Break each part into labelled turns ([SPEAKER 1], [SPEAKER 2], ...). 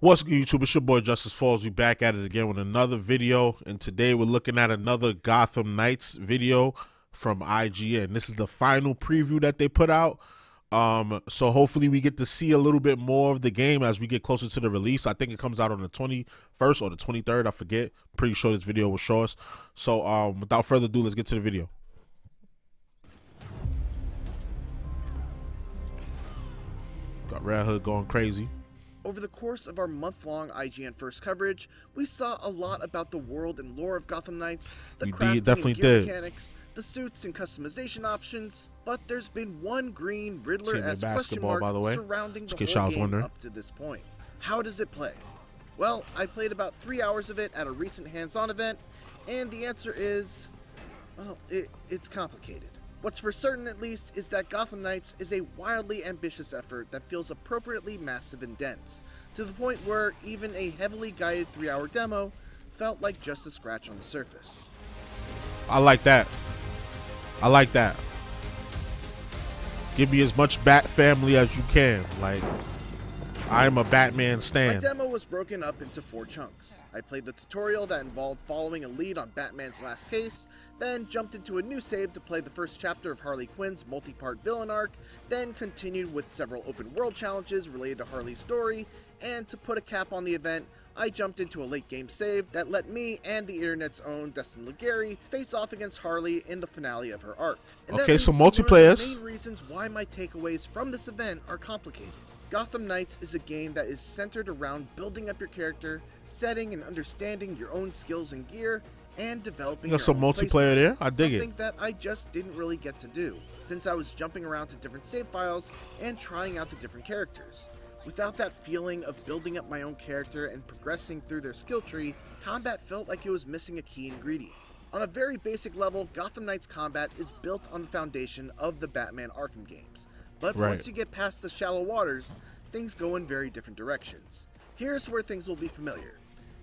[SPEAKER 1] What's good, YouTube? It's your boy Justice Falls. We back at it again with another video, and today we're looking at another Gotham Knights video from IGN. This is the final preview that they put out. So hopefully we get to see a little bit more of the game as we get closer to the release. I think it comes out on the 21st or the 23rd. I forget. Pretty sure this video will show us. So without further ado, let's get to the video. Got Red Hood going crazy.
[SPEAKER 2] Over the course of our month-long IGN First coverage, we saw a lot about the world and lore of Gotham Knights, the crafting and gear mechanics, the suits and customization options, but there's been one green Riddler-esque question mark surrounding the whole game up to this point. How does it play? Well, I played about 3 hours of it at a recent hands-on event, and the answer is, well, it's complicated. What's for certain, at least, is that Gotham Knights is a wildly ambitious effort that feels appropriately massive and dense, to the point where even a heavily guided 3-hour demo felt like just a scratch on the surface.
[SPEAKER 1] I like that. I like that. Give me as much Bat family as you can. Like, I am a Batman stan.
[SPEAKER 2] My demo was broken up into 4 chunks. I played the tutorial that involved following a lead on Batman's last case, then jumped into a new save to play the first chapter of Harley Quinn's multi-part villain arc, then continued with several open world challenges related to Harley's story, and to put a cap on the event, I jumped into a late game save that let me and the internet's own Destin Legarie face off against Harley in the finale of her arc. And
[SPEAKER 1] okay, so multiplayer.
[SPEAKER 2] One of the main reasons why my takeaways from this event are complicated. Gotham Knights is a game that is centered around building up your character, setting and understanding your own skills and gear, and developing your
[SPEAKER 1] some multiplayer there. I dig it.
[SPEAKER 2] Something that I just didn't really get to do, since I was jumping around to different save files and trying out the different characters. Without that feeling of building up my own character and progressing through their skill tree, combat felt like it was missing a key ingredient. On a very basic level, Gotham Knights combat is built on the foundation of the Batman Arkham games. But once you get past the shallow waters, things go in very different directions. Here's where things will be familiar.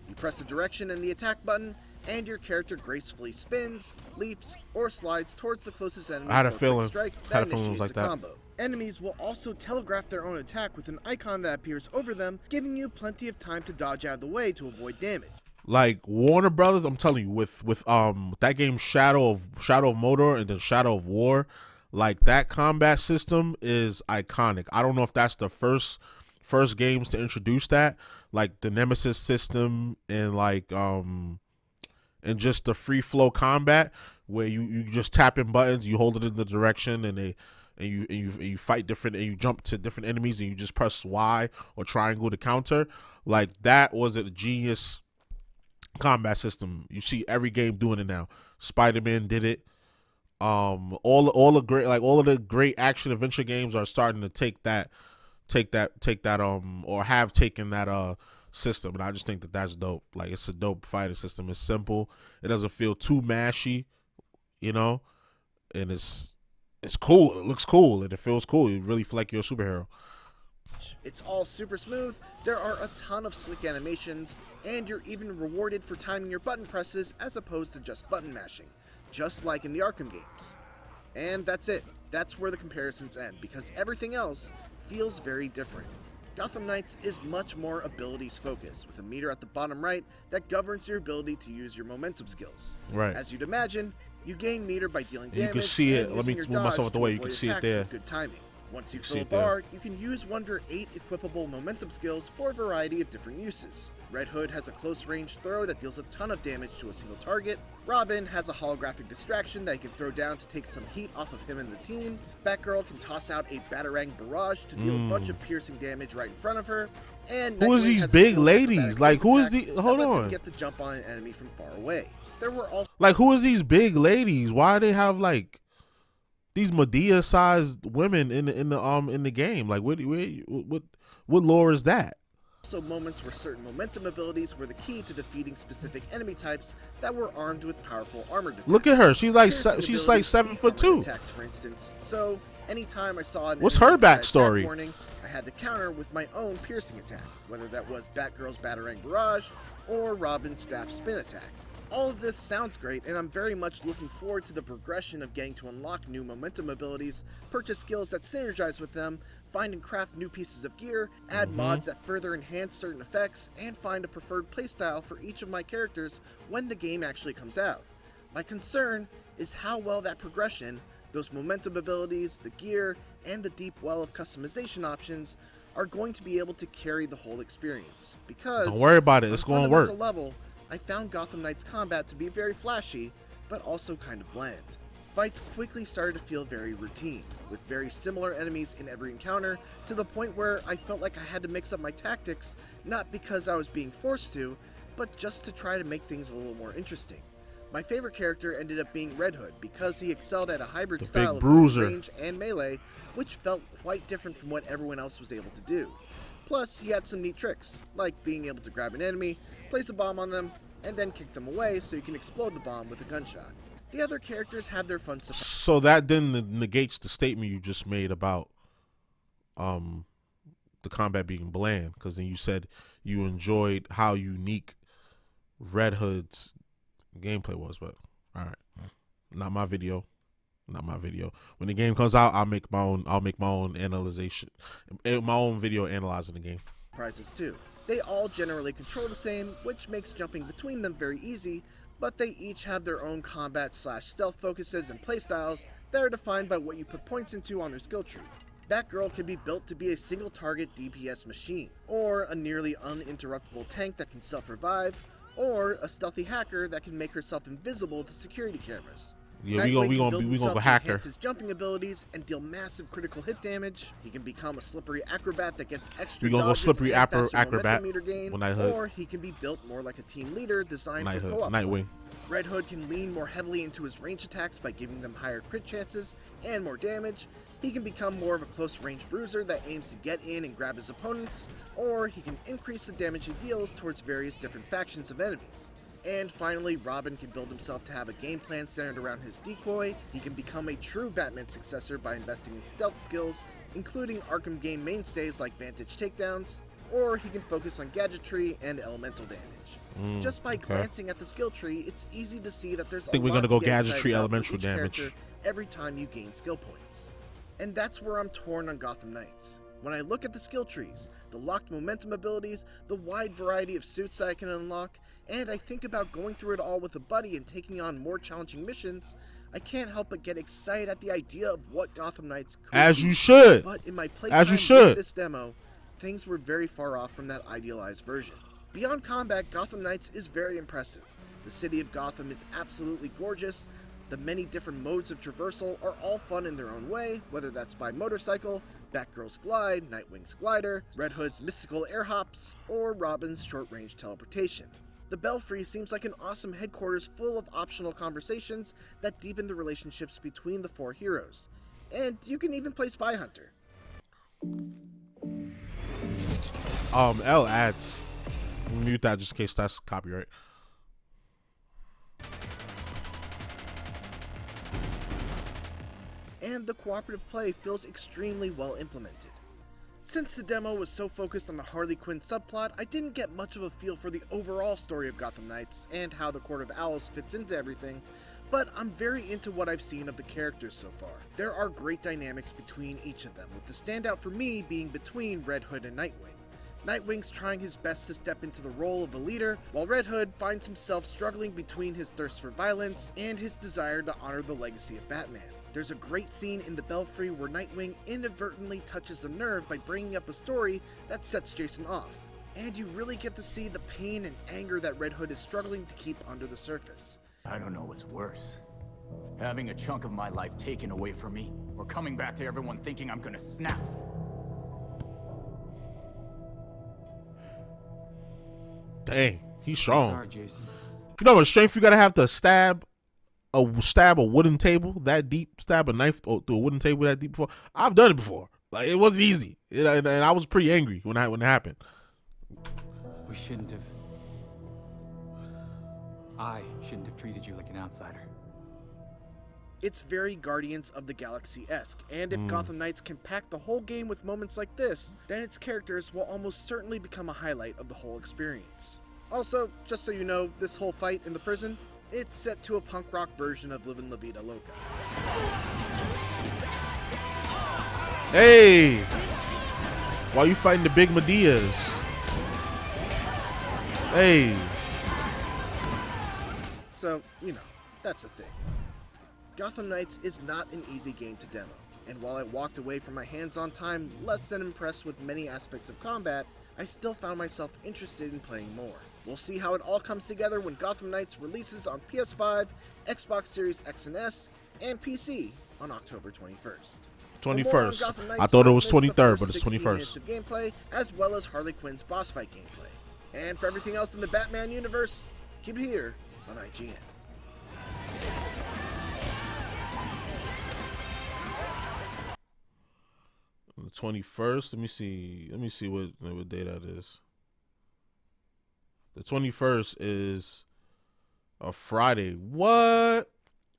[SPEAKER 2] You press the direction and the attack button, and your character gracefully spins, leaps, or slides towards the closest enemy.
[SPEAKER 1] I had a feeling.
[SPEAKER 2] Strike that initiates a combo. Enemies will also telegraph their own attack with an icon that appears over them, giving you plenty of time to dodge out of the way to avoid damage.
[SPEAKER 1] Like Warner Brothers, I'm telling you, with that game Shadow of Mordor and then Shadow of War, like that combat system is iconic. I don't know if that's the first games to introduce that, like the Nemesis system and like and just the free flow combat where you just tapping buttons, you hold it in the direction and you fight different, and you jump to different enemies and you just press Y or triangle to counter. Like that was a genius combat system. You see every game doing it now. Spider-Man did it. All of the great action adventure games are starting to take that or have taken that system, and I just think that that's dope. Like, it's a dope fighting system. It's simple. It doesn't feel too mashy, you know, and it's cool. It looks cool and it feels cool. You really feel like you're a superhero.
[SPEAKER 2] It's all super smooth, there are a ton of slick animations, and you're even rewarded for timing your button presses as opposed to just button mashing, just like in the Arkham games. And that's it. That's where the comparisons end, because everything else feels very different. Gotham Knights is much more abilities focused, with a meter at the bottom right that governs your ability to use your momentum skills.
[SPEAKER 1] Right.
[SPEAKER 2] As you'd imagine, you gain meter by dealing damage.
[SPEAKER 1] You can see it. Let me move myself out the way. You can see it there.
[SPEAKER 2] Good timing. Once you fill a bar, you can use one of your 8 equipable momentum skills for a variety of different uses. Red Hood has a close-range throw that deals a ton of damage to a single target. Robin has a holographic distraction that he can throw down to take some heat off of him and the team. Batgirl can toss out a Batarang barrage to deal a bunch of piercing damage right in front of her. And
[SPEAKER 1] who is these big ladies? Like, who is the? Hold on.
[SPEAKER 2] Get to jump on an enemy from far away. There were also
[SPEAKER 1] like, who is these big ladies? Why do they have like these Medea-sized women in the game? Like, what lore is that?
[SPEAKER 2] Also moments where certain momentum abilities were the key to defeating specific enemy types that were armed with powerful armor defense.
[SPEAKER 1] Look at her. She's like 7'2".
[SPEAKER 2] Attacks, for instance. So anytime I saw an
[SPEAKER 1] what's her backstory?
[SPEAKER 2] Warning, I had to counter with my own piercing attack, whether that was Batgirl's Batarang barrage or Robin's staff spin attack. All of this sounds great, and I'm very much looking forward to the progression of getting to unlock new momentum abilities, purchase skills that synergize with them, find and craft new pieces of gear, add mods that further enhance certain effects, and find a preferred playstyle for each of my characters when the game actually comes out. My concern is how well that progression, those momentum abilities, the gear, and the deep well of customization options are going to be able to carry the whole experience. Because
[SPEAKER 1] don't worry about it, it's going to work.
[SPEAKER 2] Level, I found Gotham Knights combat to be very flashy, but also kind of bland. Fights quickly started to feel very routine, with very similar enemies in every encounter, to the point where I felt like I had to mix up my tactics, not because I was being forced to, but just to try to make things a little more interesting. My favorite character ended up being Red Hood, because he excelled at a hybrid style of range and melee, which felt quite different from what everyone else was able to do. Plus, he had some neat tricks, like being able to grab an enemy, place a bomb on them, and then kick them away so you can explode the bomb with a gunshot. The other characters have their fun surprises.
[SPEAKER 1] So that then negates the statement you just made about the combat being bland, because then you said you enjoyed how unique Red Hood's gameplay was. But all right, not my video. When the game comes out, I'll make my own analyzation, my own video analyzing the game.
[SPEAKER 2] Prizes too. They all generally control the same, which makes jumping between them very easy, but they each have their own combat/stealth focuses and playstyles that are defined by what you put points into on their skill tree. Batgirl can be built to be a single target DPS machine, or a nearly uninterruptible tank that can self-revive, or a stealthy hacker that can make herself invisible to security cameras.
[SPEAKER 1] Yeah, we gonna go hacker.
[SPEAKER 2] His jumping abilities and deal massive critical hit damage. He can become a slippery acrobat that gets extra.
[SPEAKER 1] We gonna go slippery acrobat when I Hood.
[SPEAKER 2] Or he can be built more like a team leader designed
[SPEAKER 1] Night
[SPEAKER 2] for
[SPEAKER 1] Hood.
[SPEAKER 2] co-op.
[SPEAKER 1] Nightwing.
[SPEAKER 2] Red Hood can lean more heavily into his range attacks by giving them higher crit chances and more damage. He can become more of a close-range bruiser that aims to get in and grab his opponents, or he can increase the damage he deals towards various different factions of enemies. And finally, Robin can build himself to have a game plan centered around his decoy. He can become a true Batman successor by investing in stealth skills, including Arkham game mainstays like Vantage takedowns, or he can focus on gadgetry and elemental damage. Just by glancing at the skill tree, it's easy to see that there's a lot
[SPEAKER 1] we're gonna go
[SPEAKER 2] to get
[SPEAKER 1] gadgetry, elemental
[SPEAKER 2] each
[SPEAKER 1] damage
[SPEAKER 2] every time you gain skill points. And that's where I'm torn on Gotham Knights. When I look at the skill trees, the locked momentum abilities, the wide variety of suits that I can unlock, and I think about going through it all with a buddy and taking on more challenging missions, I can't help but get excited at the idea of what Gotham Knights could
[SPEAKER 1] be. You should.
[SPEAKER 2] But in my playtime with this demo, things were very far off from that idealized version. Beyond combat, Gotham Knights is very impressive. The city of Gotham is absolutely gorgeous. The many different modes of traversal are all fun in their own way, whether that's by motorcycle, Batgirl's glide, Nightwing's glider, Red Hood's mystical air hops, or Robin's short-range teleportation. The Belfry seems like an awesome headquarters full of optional conversations that deepen the relationships between the four heroes. And you can even play Spy Hunter.
[SPEAKER 1] L ads. Mute that just in case that's copyright.
[SPEAKER 2] And the cooperative play feels extremely well implemented. Since the demo was so focused on the Harley Quinn subplot, I didn't get much of a feel for the overall story of Gotham Knights and how the Court of Owls fits into everything, but I'm very into what I've seen of the characters so far. There are great dynamics between each of them, with the standout for me being between Red Hood and Nightwing. Nightwing's trying his best to step into the role of a leader, while Red Hood finds himself struggling between his thirst for violence and his desire to honor the legacy of Batman. There's a great scene in the Belfry where Nightwing inadvertently touches a nerve by bringing up a story that sets Jason off, and you really get to see the pain and anger that Red Hood is struggling to keep under the surface.
[SPEAKER 3] I don't know what's worse. Having a chunk of my life taken away from me, or coming back to everyone thinking I'm gonna snap.
[SPEAKER 1] Dang, he's strong.
[SPEAKER 4] Sorry, Jason.
[SPEAKER 1] You know how much strength you gotta have to stab a wooden table that deep, stab a knife through a wooden table that deep before. I've done it before. Like, it wasn't easy, and I was pretty angry when it happened.
[SPEAKER 4] We shouldn't have. I shouldn't have treated you like an outsider.
[SPEAKER 2] It's very Guardians of the Galaxy-esque, and if Gotham Knights can pack the whole game with moments like this, then its characters will almost certainly become a highlight of the whole experience. Also, just so you know, this whole fight in the prison, it's set to a punk rock version of Livin' La Vida Loca.
[SPEAKER 1] Hey! Why you fighting the big Medias? Hey!
[SPEAKER 2] So, you know, that's the thing. Gotham Knights is not an easy game to demo, and while I walked away from my hands-on time less than impressed with many aspects of combat, I still found myself interested in playing more. We'll see how it all comes together when Gotham Knights releases on PS5, Xbox Series X and S, and PC on October 21st.
[SPEAKER 1] 21st. I thought it was 23rd, but it's 21st.
[SPEAKER 2] Minutes of gameplay, as well as Harley Quinn's boss fight gameplay. And for everything else in the Batman universe, keep it here on IGN.
[SPEAKER 1] The 21st. Let me see what day that is. The 21st is a Friday. What?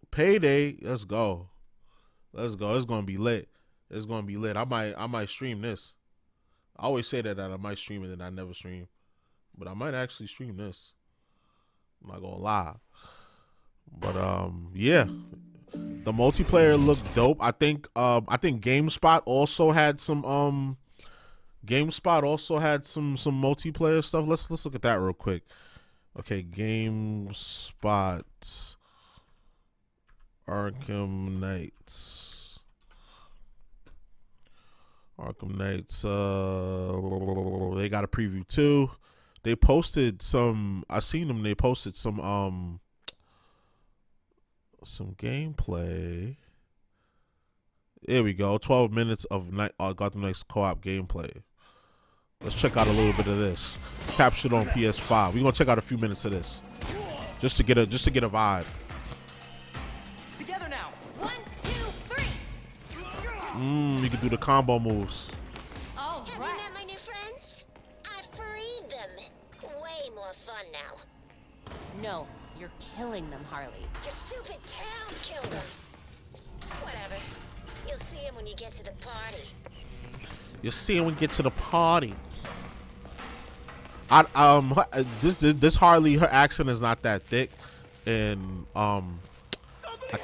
[SPEAKER 1] Payday. Let's go. Let's go. It's gonna be lit. It's gonna be lit. I might stream this. I always say that I might stream it and I never stream, but I might actually stream this. I'm not gonna lie. But yeah. The multiplayer looked dope. I think GameSpot also had some multiplayer stuff. Let's look at that real quick. Okay, GameSpot Arkham Knights. They got a preview too. They posted some they posted some gameplay. There we go. 12 minutes of Gotham Knights co-op gameplay. Let's check out a little bit of this. Captured on PS5. We're gonna check out a few minutes of this, just to get a vibe.
[SPEAKER 5] Together now. 1, 2, 3.
[SPEAKER 1] You can do the combo moves.
[SPEAKER 5] All
[SPEAKER 6] Have
[SPEAKER 5] right.
[SPEAKER 6] you met my new friends? I've freed them. Way more fun now.
[SPEAKER 5] No, you're killing them, Harley.
[SPEAKER 6] Your stupid town killed them. Whatever. You'll see him when you get to the party.
[SPEAKER 1] You'll see him when you get to the party. This Harley, her accent is not that thick, and I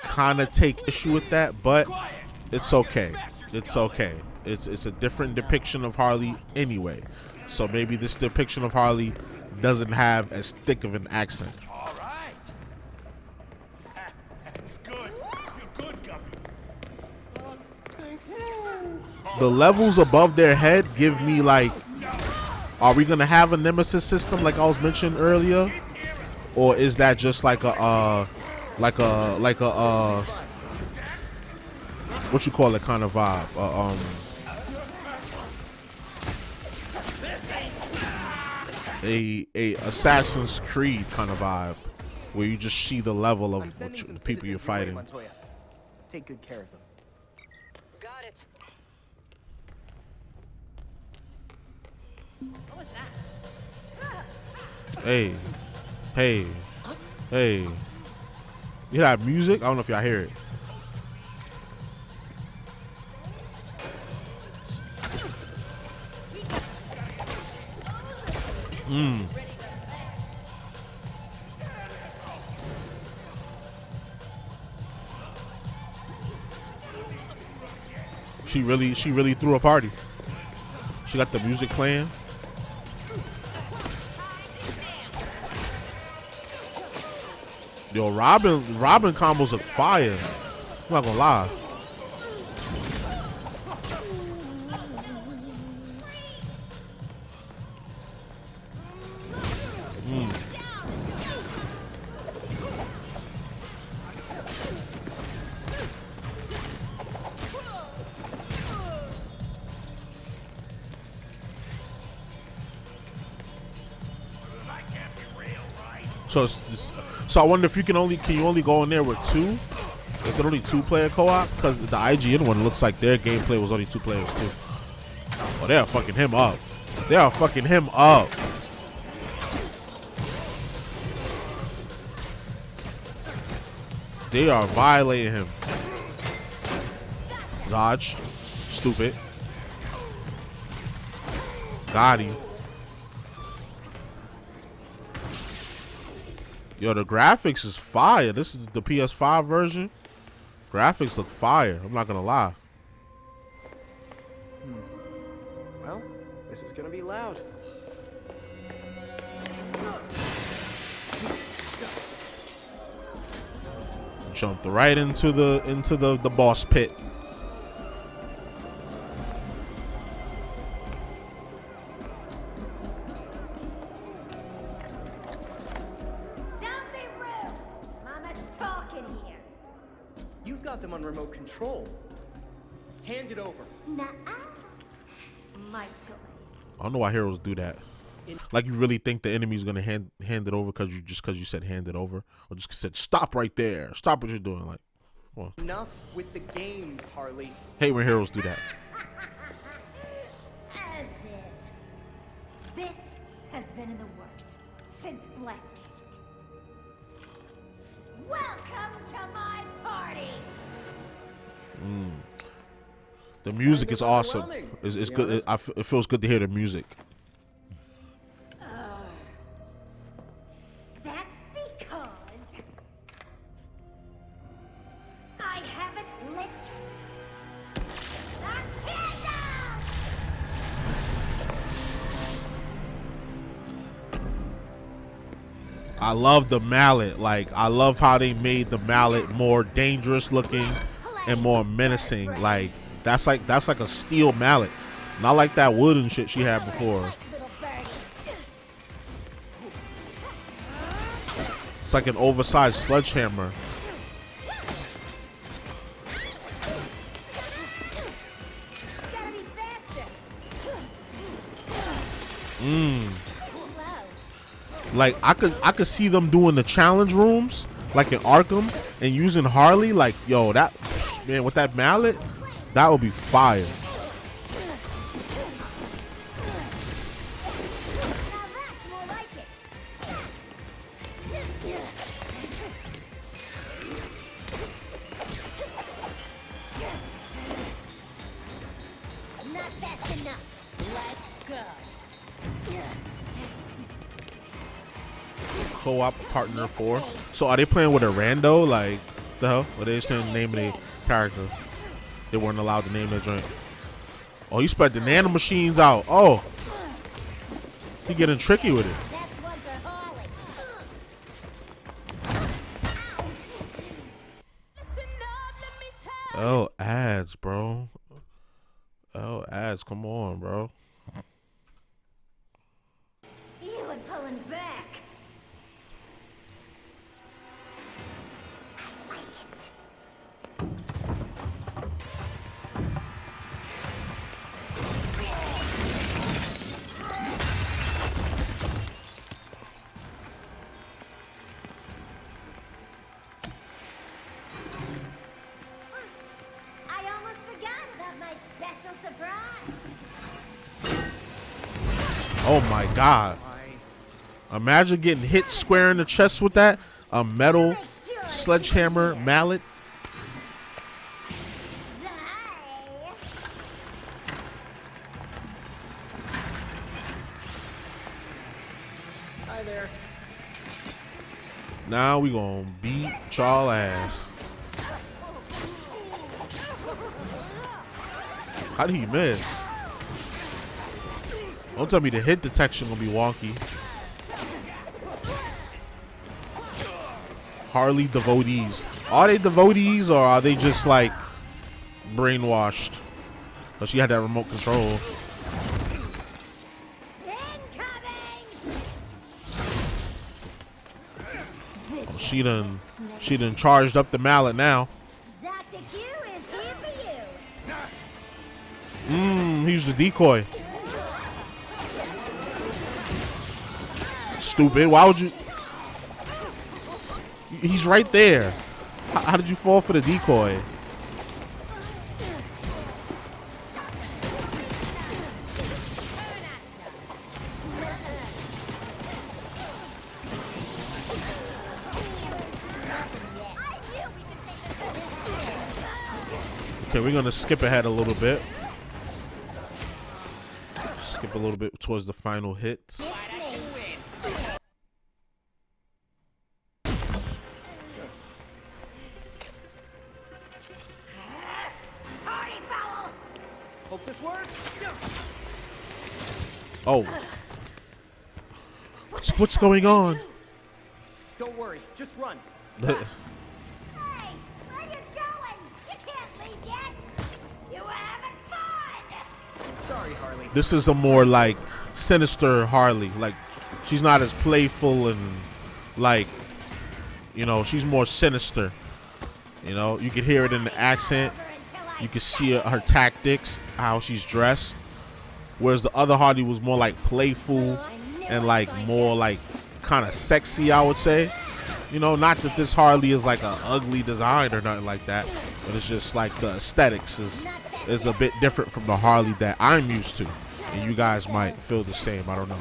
[SPEAKER 1] kind of take issue with that, but it's okay. It's okay. It's a different depiction of Harley anyway, so maybe this depiction of Harley doesn't have as thick of an accent.
[SPEAKER 3] All right. That's good. You're good, Guppy.
[SPEAKER 2] Thanks.
[SPEAKER 1] The levels above their head give me like, are we gonna have a nemesis system like I was mentioning earlier, or is that just like a what you call it kind of vibe? A Assassin's Creed kind of vibe, where you just see the level of people you're fighting.
[SPEAKER 7] Take good care of them.
[SPEAKER 6] Got it.
[SPEAKER 5] What was that?
[SPEAKER 1] Hey, hey, hey. You hear that music? I don't know if y'all hear it. She really threw a party. She got the music playing. Yo, Robin combos look fire. I'm not gonna lie. So I wonder if can you only go in there with two? Is it only 2-player co-op? Because the IGN one looks like their gameplay was only 2 players too. Oh, they are fucking him up. They are fucking him up. They are violating him. Dodge. Stupid. Got him. Yo, the graphics is fire. This is the PS5 version. Graphics look fire. I'm not gonna lie.
[SPEAKER 7] Well, this is gonna be loud.
[SPEAKER 1] Jumped right into the boss pit.
[SPEAKER 8] Don't be rude. Mama's talking here.
[SPEAKER 7] You've got them on remote control. Hand it over.
[SPEAKER 8] Nuh-uh. My toy.
[SPEAKER 1] I don't know why heroes do that. Like, you really think the enemy's gonna hand it over because you said hand it over, or just said stop right there, stop what you're doing. Like, well,
[SPEAKER 7] Enough with the games, Harley.
[SPEAKER 1] hate when heroes do that.
[SPEAKER 8] As if. This has been in the works since Blackgate. Welcome to my party.
[SPEAKER 1] The music is awesome. It's good. It feels good to hear the music.
[SPEAKER 8] That's because I haven't lit a candle.
[SPEAKER 1] I love the mallet. Like, I love how they made the mallet more dangerous looking and more menacing. Like, that's like a steel mallet, not like that wooden shit she had before. It's like an oversized sledgehammer.
[SPEAKER 8] Gotta be faster.
[SPEAKER 1] Like, I could see them doing the challenge rooms, like in Arkham, and using Harley. Like, yo, that man with that mallet, that would be fire.
[SPEAKER 8] Now that's more like it. Not fast enough. Let's go.
[SPEAKER 1] Co-op partner 4. So are they playing with a rando? Like, the hell? Or they just saying the name of their character? They weren't allowed to name their joint. Oh, he spread the nano machines out. Oh, he getting tricky with it.
[SPEAKER 8] That's one for Harley. Listen up, let me tell.
[SPEAKER 1] Oh, ads, bro. Oh, ads. Come on, bro.
[SPEAKER 8] You and pulling back. I like it. I almost forgot about my special surprise.
[SPEAKER 1] Oh my God. Imagine getting hit square in the chest with that. A metal sledgehammer mallet.
[SPEAKER 7] Hi there.
[SPEAKER 1] Now we gonna beat y'all ass. How did he miss? Don't tell me the hit detection gonna be wonky. Harley devotees. Are they devotees or are they just like brainwashed? But she had that remote control. She done charged up the mallet now.
[SPEAKER 8] Dr. Q is here for you.
[SPEAKER 1] He used the decoy. Stupid. Why would you? He's right there. How did you fall for the decoy? Okay, we're gonna skip ahead a little bit. Skip a little bit towards the final hits. Oh. What's going on?
[SPEAKER 7] Don't worry, just run.
[SPEAKER 8] Hey, where you going? You can't leave yet. You were having fun.
[SPEAKER 7] Sorry, Harley.
[SPEAKER 1] This is a more like sinister Harley. Like she's not as playful and like, you know, she's more sinister. You know, you can hear it in the accent. You can see her tactics, how she's dressed. Whereas the other Harley was more like playful and like more like kind of sexy, I would say. You know, not that this Harley is like an ugly design or nothing like that, but it's just like the aesthetics is a bit different from the Harley that I'm used to. And you guys might feel the same, I don't know.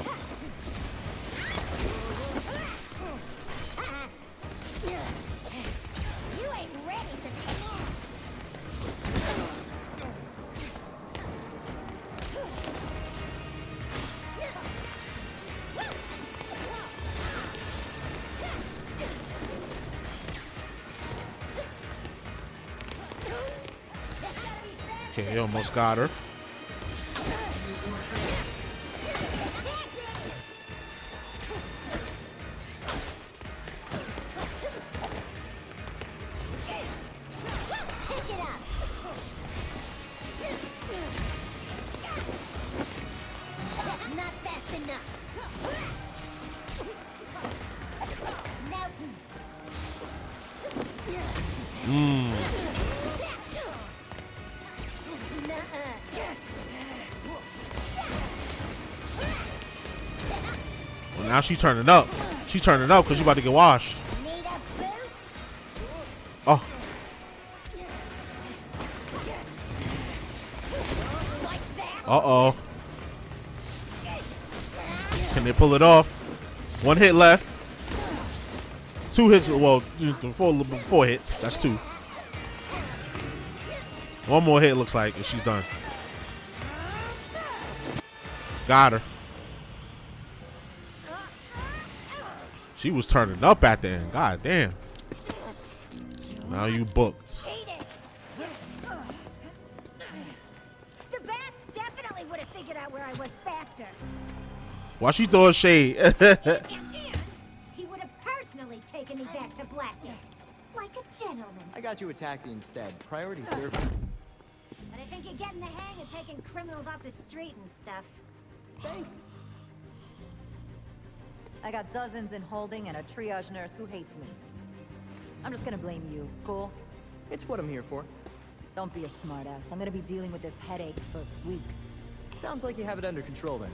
[SPEAKER 1] Okay, he almost got her.
[SPEAKER 8] Not fast enough.
[SPEAKER 1] Well, now she's turning up. She's turning up because she's about to get washed. Oh. Uh-oh. Can they pull it off? One hit left. 2 hits. Well, 4 hits. That's 2. One more hit looks like, and she's done. Got her. She was turning up at the end. God damn. Now you booked.
[SPEAKER 8] The bats definitely would have figured out where I was faster.
[SPEAKER 1] Why she throwing shade?
[SPEAKER 8] He would have personally taken me back to Blackgate. Like a gentleman.
[SPEAKER 7] I got you a taxi instead. Priority service.
[SPEAKER 8] But I think you're getting the hang of taking criminals off the street and stuff.
[SPEAKER 7] Thanks.
[SPEAKER 9] I got dozens in holding and a triage nurse who hates me. I'm just gonna blame you, cool?
[SPEAKER 7] It's what I'm here for.
[SPEAKER 9] Don't be a smartass. I'm gonna be dealing with this headache for weeks.
[SPEAKER 7] Sounds like you have it under control then.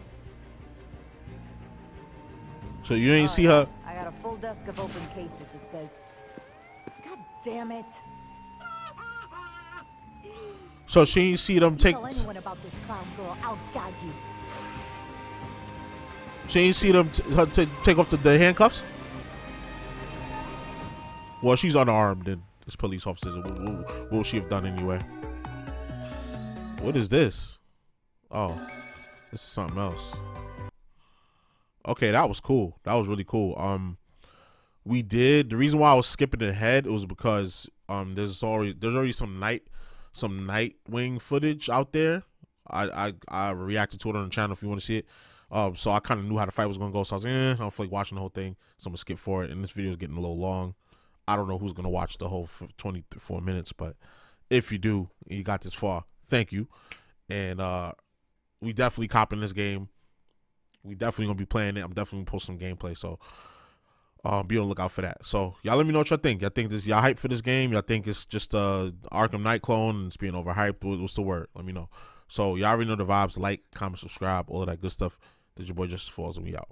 [SPEAKER 1] So you ain't see her?
[SPEAKER 9] I got a full desk of open cases. It says, God damn it.
[SPEAKER 1] So she ain't see them take.
[SPEAKER 9] Tell anyone about this clown girl, I'll gag you.
[SPEAKER 1] She ain't see them take off the handcuffs? Well, she's unarmed, and this police officer. What will she have done anyway? What is this? Oh, this is something else. Okay, that was cool. That was really cool. The reason why I was skipping ahead, it was because there's already some Nightwing footage out there. I reacted to it on the channel if you want to see it. So I kind of knew how the fight was gonna go. So I was like, I don't feel like watching the whole thing, so I'm gonna skip for it. And this video is getting a little long. I don't know who's gonna watch the whole 24 minutes, but if you do, you got this far, thank you. And we definitely copping this game. We definitely gonna be playing it. I'm definitely gonna post some gameplay, so be on the lookout for that. So y'all let me know what y'all think. Y'all think y'all hyped for this game? Y'all think it's just a Arkham Knight clone and it's being overhyped? What's the word? Let me know. So y'all already know the vibes. Like, comment, subscribe, all of that good stuff. This is your boy Justice Falls, and we out.